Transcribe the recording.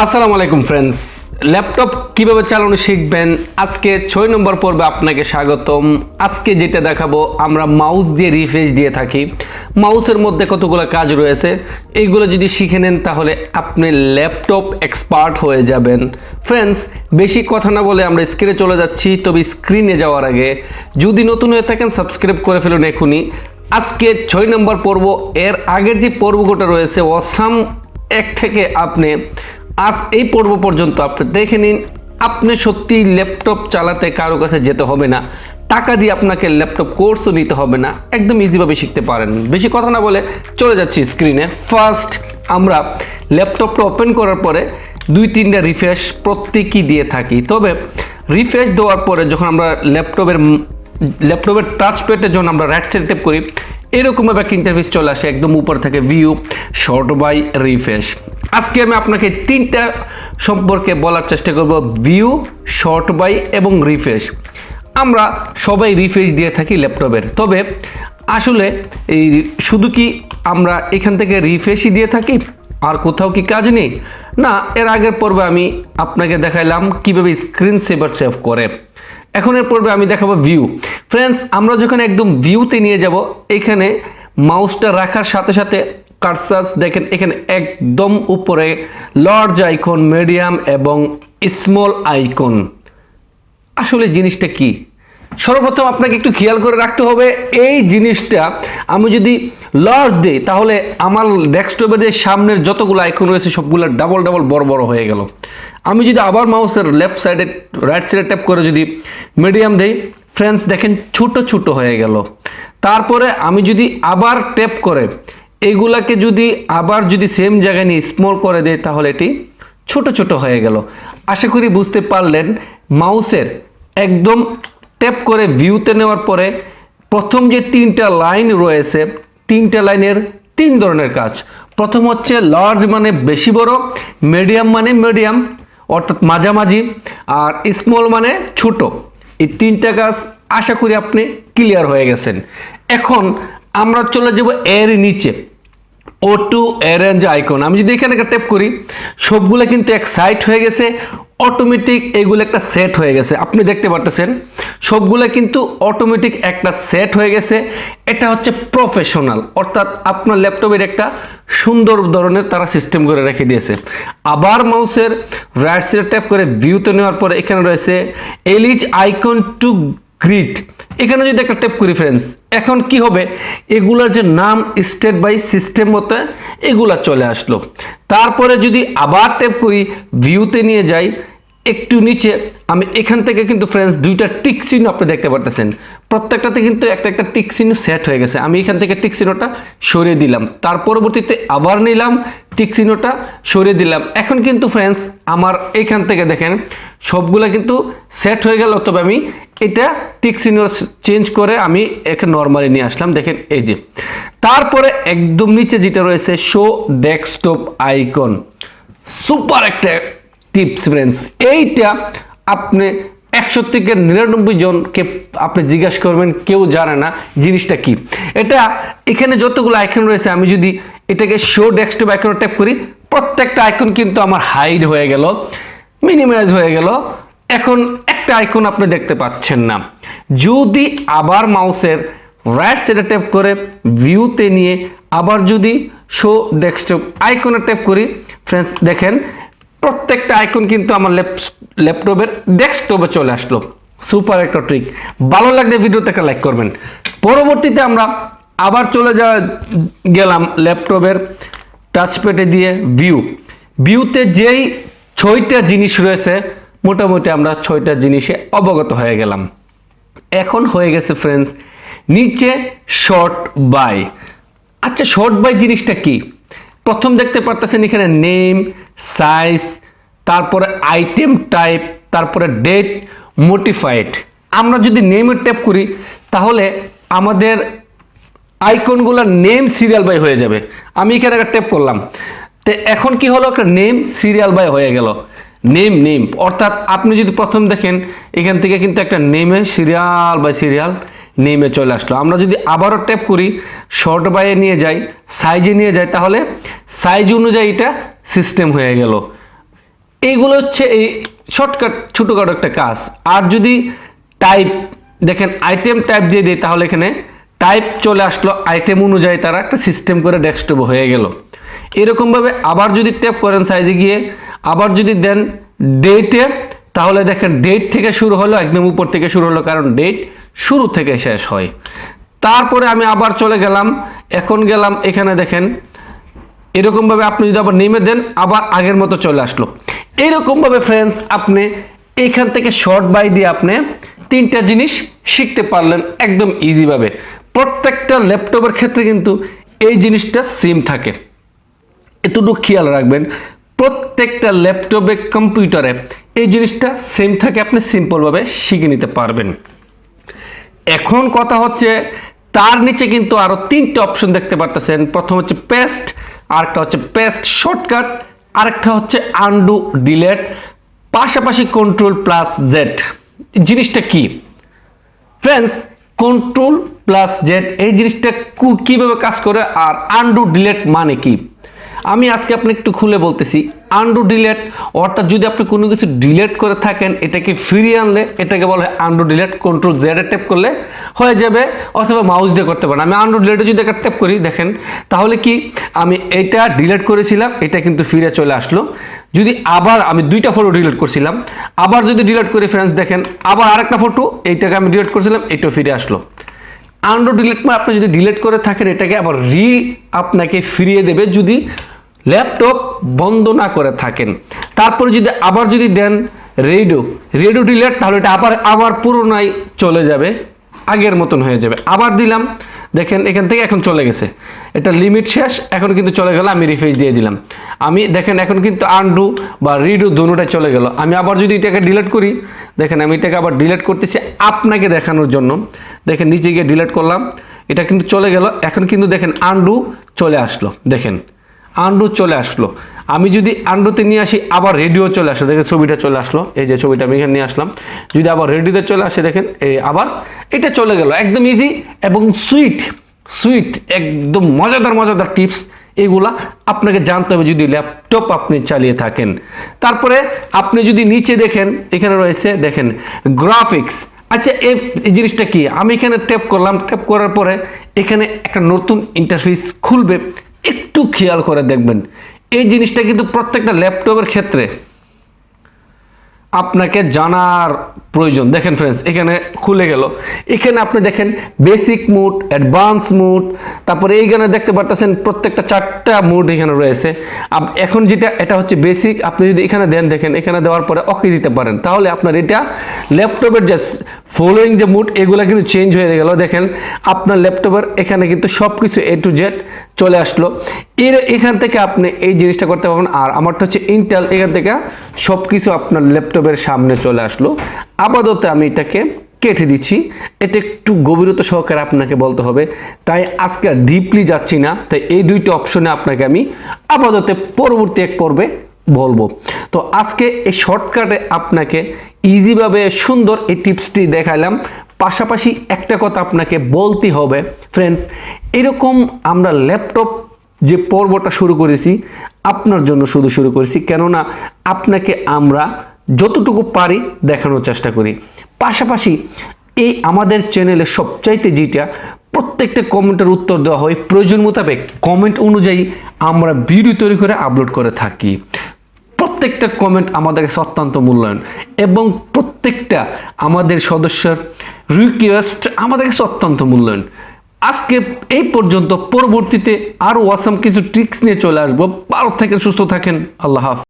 আসসালামু আলাইকুম friends, laptop কিভাবে চালানো শিখবেন আজকে 6 নম্বর পর্বে আপনাকে স্বাগতম। আজকে যেটা দেখাবো, আমরা মাউস দিয়ে রিফ্রেশ দিয়ে থাকি। মাউসের মধ্যে কতগুলো কাজ রয়েছে, এইগুলো যদি শিখে নেন তাহলে আপনি ল্যাপটপ এক্সপার্ট হয়ে যাবেন। ফ্রেন্ডস, বেশি কথা না বলে আমরা স্ক্রিনে চলে যাচ্ছি। তবে স্ক্রিনে যাওয়ার আগে যদি নতুন হয়ে থাকেন সাবস্ক্রাইব করে ফেলুন এখনই। আজকে 6 নম্বর পর্ব। এর আগের যে পর্বটা রয়েছে অসাম 1 থেকে আপনি আজ এই পর্ব পর্যন্ত আপনি দেখে নিন। আপনি সত্যি ল্যাপটপ চালাতে কারো কাছে যেতে হবে না, টাকা দিয়ে আপনাকে ল্যাপটপ কোর্সও নিতে হবে না, একদম ইজিভাবে শিখতে পারেন। বেশি কথা না বলে চলে যাচ্ছি স্ক্রিনে। ফার্স্ট আমরা ল্যাপটপটা ওপেন করার পরে 2-3টা রিফ্রেশ প্রত্যেকই দিয়ে থাকি। তবে রিফ্রেশ দেওয়ার পরে যখন আমরা ল্যাপটপের টাচ প্যাডে যখন আমরা রাইট সাইড ট্যাপ করি, এরকমভাবে একটা ইন্টারফেস চলে আসে, একদম উপর থেকে ভিউ, শর্ট বাই, রিফ্রেশ। আজকে আমি আপনাকে 3টা সম্পর্কে বলার চেষ্টা করব, ভিউ, শর্ট বাই এবং রিফ্রেশ। আমরা সবাই রিফ্রেশ দিয়ে থাকি ল্যাপটপের, তবে আসলে এই শুধু কি আমরা এখান থেকে রিফ্রেশই দিয়ে থাকি, আর কোথাও কি কাজ নেই? না, এর আগের পর্বে আমি আপনাকে দেখাইলাম কিভাবে স্ক্রিন সেভার সেভ করে। এখন এর পর্বে আমি দেখাবো ভিউ। ফ্রেন্ডস, আমরা যখন একদম ভিউতে নিয়ে যাব, এখানে মাউসটা রাখার সাথে সাথে কার্সার দেখেন, এখানে একদম উপরে লার্জ আইকন, মিডিয়াম এবং স্মল আইকন। আসলে জিনিসটা কি? সর্বপ্রথম আপনাকে একটু খেয়াল করে রাখতে হবে, এই জিনিসটা আমি যদি লার্জ দিই তাহলে আমার ডেস্কটপের যে সামনের যতগুলো আইকন রয়েছে সবগুলো ডাবল ডাবল বড় বড় হয়ে গেল। আমি যদি আবার মাউসের লেফট সাইডে রাইট সাইডে ট্যাপ করে যদি মিডিয়াম দেই, ফ্রেন্ডস দেখেন ছোট ছোট হয়ে গেল। তারপরে আমি যদি আবার ট্যাপ করে এইগুলাকে যদি সেম জায়গায় নিয়ে স্মল করে দেয় তাহলে এটি ছোট ছোট হয়ে গেল। আশা করি বুঝতে পারলেন। মাউসের একদম ট্যাপ করে ভিউতে নেওয়ার পরে প্রথম যে 3টা লাইন রয়েছে, 3টা লাইনের 3 ধরনের কাজ। প্রথম হচ্ছে লার্জ মানে বেশি বড়, মিডিয়াম মানে মিডিয়াম অর্থাৎ মাঝামাঝি, আর স্মল মানে ছোট। এই 3টা কাজ আশা করি আপনি ক্লিয়ার হয়ে গেছেন। এখন আমরা চলে যাব এর নিচে, অটো অ্যারেঞ্জ আইকন। আমি যদি এখানে একটা ট্যাপ করি, সবগুলো কিন্তু এক সাইড হয়ে গেছে, অটোমেটিক এগুলো একটা সেট হয়ে গেছে। আপনি দেখতে পারতেছেন সবগুলো কিন্তু অটোমেটিক একটা সেট হয়ে গেছে। এটা হচ্ছে প্রফেশনাল, অর্থাৎ আপনার ল্যাপটপের একটা সুন্দর ধরনের তারা সিস্টেম করে রেখে দিয়েছে। আবার মাউসের রাইট সাইড ট্যাপ করে ভিউতে নেওয়ার পরে এখানে রয়েছে এলিজ আইকন টু গ্রিড। এখানে যদি একটা ট্যাপ করি ফ্রেন্ডস, এখন কি হবে, এগুলার যে নাম স্টেট বাই সিস্টেম মতো এগুলা চলে আসলো। তারপরে যদি আবার ট্যাপ করি ভিউতে নিয়ে যাই, একটু নিচে আমি এখান থেকে কিন্তু ফ্রেন্ডস 2টা টিক চিহ্ন আপনি দেখতে পারতেছেন, প্রত্যেকটাতে কিন্তু একটা একটা টিক চিহ্ন সেট হয়ে গেছে। আমি এখান থেকে টিক চিহ্নটা সরিয়ে দিলাম, তার পরবর্তীতে আবার নিলাম, টিক চিহ্নটা সরিয়ে দিলাম। এখন কিন্তু ফ্রেন্ডস আমার এখান থেকে দেখেন সবগুলা কিন্তু সেট হয়ে গেল। তবে আমি এটা টিক চিহ্ন চেঞ্জ করে আমি এখানে নর্মালি নিয়ে আসলাম, দেখেন এই যে। তারপরে একদম নিচে যেটা রয়েছে শো ডেস্কটপ আইকন, সুপার একটা টিপস ফ্রেন্ডস। এইটা আপনি 100 থেকে 99 জনকে আপনি জিজ্ঞাসা করবেন, কেউ জানে না জিনিসটা কি। এটা এখানে যতগুলো আইকন রয়েছে, আমি যদি এটাকে শো ডেস্কটপ আইকন ট্যাপ করি, প্রত্যেকটা আইকন কিন্তু আমার হাইড হয়ে গেল, মিনিমাইজ হয়ে গেল। এখন একটা আইকন আপনি দেখতে পাচ্ছেন না। যদি আবার মাউসের রাইট সাইডে ট্যাপ করে ভিউতে নিয়ে আবার যদি শো ডেস্কটপ আইকনে ট্যাপ করি, ফ্রেন্ডস দেখেন প্রত্যেকটা আইকন কিন্তু আমার ল্যাপটপের ডেস্কটপে চলে আসলো। সুপার একটা ট্রিক। ভালো লাগলে ভিডিওতে একটা লাইক করবেন। পরবর্তীতে আমরা আবার চলে গেলাম ল্যাপটপের টাচপ্যাডে দিয়ে ভিউতে যেই 6টা জিনিস রয়েছে, মোটামুটি আমরা 6টা জিনিসে অবগত হয়ে গেলাম। এখন হয়ে গেছে ফ্রেন্ডস নিচে শর্ট বাই। আচ্ছা, শর্ট বাই জিনিসটা কি? প্রথম দেখতে পারতেছেন এখানে নেম, সাইজ, তারপরে আইটেম টাইপ, তারপরে ডেট, মোটিফাইড। আমরা যদি নেমে ট্যাপ করি তাহলে আমাদের আইকনগুলো নেম সিরিয়াল বাই হয়ে যাবে। আমি এখানে একটা ট্যাপ করলাম, তো এখন কি হলো, একটা নেম সিরিয়াল বাই হয়ে গেল। নেম অর্থাৎ আপনি যদি প্রথম দেখেন এখান থেকে কিন্তু একটা নেমে সিরিয়াল বাই সিরিয়াল নেমে চলে আসলো। আমরা যদি আবারও ট্যাপ করি শর্ট বাইয়ে নিয়ে যাই, সাইজে নিয়ে যাই, তাহলে সাইজ অনুযায়ী এটা সিস্টেম হয়ে গেল। এইগুলো হচ্ছে এই শর্টকাট ছোটোখাটো একটা কাজ। আর যদি টাইপ দেখেন আইটেম টাইপ দিয়ে দিই তাহলে এখানে টাইপ চলে আসলো, আইটেম অনুযায়ী তারা একটা সিস্টেম করে ডেস্কটপ হয়ে গেল। এরকমভাবে আবার যদি ট্যাপ করেন সাইজে গিয়ে আবার যদি দেন ডেটে, তাহলে দেখেন ডেট থেকে শুরু হলো, একদম উপর থেকে শুরু হলো, কারণ ডেট শুরু থেকে শেষ হয়। তারপরে আমি আবার চলে গেলাম, এখন গেলাম এখানে দেখেন এরকমভাবে আপনি যদি আবার নেমে দেন আবার আগের মতো চলে আসলো। এরকমভাবে ফ্রেন্ডস আপনি এইখান থেকে শর্ট বাই দিয়ে আপনি তিনটা জিনিস শিখতে পারলেন একদম ইজিভাবে। প্রত্যেকটা ল্যাপটপের ক্ষেত্রে কিন্তু এই জিনিসটা সেম থাকে, এতটুকু খেয়াল রাখবেন। প্রত্যেকটা ল্যাপটপে কম্পিউটারে এই জিনিসটা সেম থাকে, আপনি সিম্পলভাবে শিখে নিতে পারবেন। এখন কথা হচ্ছে তার নিচে কিন্তু আরও তিনটে অপশন দেখতে পারতেছেন। প্রথম হচ্ছে পেস্ট, আরেকটা হচ্ছে পেস্ট শর্টকাট, আরেকটা হচ্ছে আনডু ডিলেট, পাশাপাশি কন্ট্রোল প্লাস জেড। জিনিসটা কি ফ্রেন্ডস? কন্ট্রোল প্লাস জেড এই জিনিসটা কিভাবে কাজ করে আর আনডু ডিলেট মানে কি আমি আজকে আপনি একটু খুলে বলতেছি। আনডু ডিলেট অর্থাৎ যদি আপনি কোনো কিছু ডিলেট করে থাকেন এটাকে ফিরিয়ে আনলে এটাকে বলা হয় আনডু ডিলেট। কন্ট্রোল জেড এ ট্যাপ করলে হয়ে যাবে, অথবা মাউস দিয়ে করতে পারেন। আমি আনডু ডিলেটে যদি একটা ট্যাপ করি দেখেন তাহলে কি আমি এটা ডিলেট করেছিলাম এটা কিন্তু ফিরে চলে আসলো। যদি আবার আমি দুইটা ফটো ডিলিট করছিলাম আবার যদি ডিলিট করি ফ্রেন্ডস দেখেন আবার আরেকটা ফটো এইটাকে আমি ডিলিট করছিলাম এটাও ফিরে আসলো। আনডু ডিলিট মানে আপনি যদি ডিলিট করে থাকেন এটাকে আবার আপনাকে ফিরিয়ে দেবে যদি ল্যাপটপ বন্ধ না করে থাকেন। তারপরে যদি আবার যদি দেন রেডিও ডিলিট তাহলে এটা আবার পুরোনায় চলে যাবে, আগের মতন হয়ে যাবে। আবার দিলাম দেখেন এখান থেকে এখন চলে গেছে, এটা লিমিট শেষ, এখন কিন্তু চলে গেল। আমি রিফ্রেশ দিয়ে দিলাম, আমি দেখেন এখন কিন্তু আনডু বা রিডু দুটোটাই চলে গেল। আমি আবার যদি এটাকে ডিলিট করি দেখেন আমি এটাকে আবার ডিলিট করতেছি আপনাকে দেখানোর জন্য। দেখেন নিচে গিয়ে ডিলিট করলাম, এটা কিন্তু চলে গেল। এখন কিন্তু দেখেন আনডু চলে আসলো, দেখেন আনডু চলে আসলো। আমি যদি আনডুতে নিয়ে আসি আবার রেডিও চলে আসলো, দেখেন ছবিটা চলে আসলো, এই যে ছবিটা আমি এখানে নিয়ে আসলাম। যদি আবার রেডিওতে চলে আসে দেখেন এই আবার এটা চলে গেল। একদম ইজি এবং সুইট একদম মজাদার টিপস। এগুলা আপনাকে জানতে হবে যদি ল্যাপটপ আপনি চালিয়ে থাকেন। তারপরে আপনি যদি নিচে দেখেন এখানে রয়েছে দেখেন গ্রাফিক্স। আচ্ছা এই জিনিসটা কি? আমি এখানে ট্যাপ করলাম, ট্যাপ করার পরে এখানে একটা নতুন ইন্টারফেস খুলবে, একটু খেয়াল করে দেখবেন। এই জিনিসটা কিন্তু প্রত্যেকটা ল্যাপটপের ক্ষেত্রে আপনাকে জানার প্রয়োজন। দেখেন ফ্রেন্ডস এখানে খুলে গেল, এখানে আপনি দেখেন বেসিক মুড, অ্যাডভান্স মুড, তারপরে এইখানে দেখতে পারতেছেন প্রত্যেকটা 4টা মুড এখানে রয়েছে। এখন যেটা এটা হচ্ছে বেসিক, আপনি যদি এখানে দেন দেখেন এখানে দেওয়ার পরে ওকে দিতে পারেন তাহলে আপনার এটা ল্যাপটপের যে ফলোয়িং যে মুড এগুলো কিন্তু চেঞ্জ হয়ে গেল। দেখেন আপনার ল্যাপটপের এখানে কিন্তু সব কিছু A to Z চলে আসলো। এখান থেকে আপনি এই জিনিসটা করতে পারবেন। আর আমারটা হচ্ছে ইন্টেল, এখান থেকে সব কিছু আপনার ল্যাপটপের সামনে চলে আসলো। আপাতত আমি এটাকে কেটে দিচ্ছি, এটা একটু গভীরতা সহকারে আপনাকে বলতে হবে, তাই আজকে ডিপলি যাচ্ছি না। তাই এই দুইটা অপশনে আপনাকে আমি আপাতত পরবর্তী এক পর্বে বলবো। তো আজকে এই শর্টকাটে আপনাকে ইজিভাবে সুন্দর এই টিপসটি দেখালাম। পাশাপাশি একটা কথা আপনাকে বলতে হবে ফ্রেন্ডস, এরকম আমরা ল্যাপটপ যে পর্বটা শুরু করেছি আপনার জন্য শুরু করেছি, কেননা আপনাকে আমরা যতটুকু পারি দেখানোর চেষ্টা করি। পাশাপাশি এই আমাদের চ্যানেলে সবচাইতে যেটা প্রত্যেকটা কমেন্টের উত্তর দেওয়া হয়, প্রয়োজন মোতাবেক কমেন্ট অনুযায়ী আমরা ভিডিও তৈরি করে আপলোড করে থাকি। প্রত্যেকটা কমেন্ট আমাদের কাছে অত্যন্ত মূল্যায়ন এবং প্রত্যেকটা আমাদের সদস্যের রিকোয়েস্ট আমাদের কাছে অত্যন্ত মূল্যায়ন। আজকে এই পর্যন্ত, পরবর্তীতে আরও অসাম কিছু ট্রিক্স নিয়ে চলে আসবো। ভালো থাকেন, সুস্থ থাকেন, আল্লাহ হাফেজ।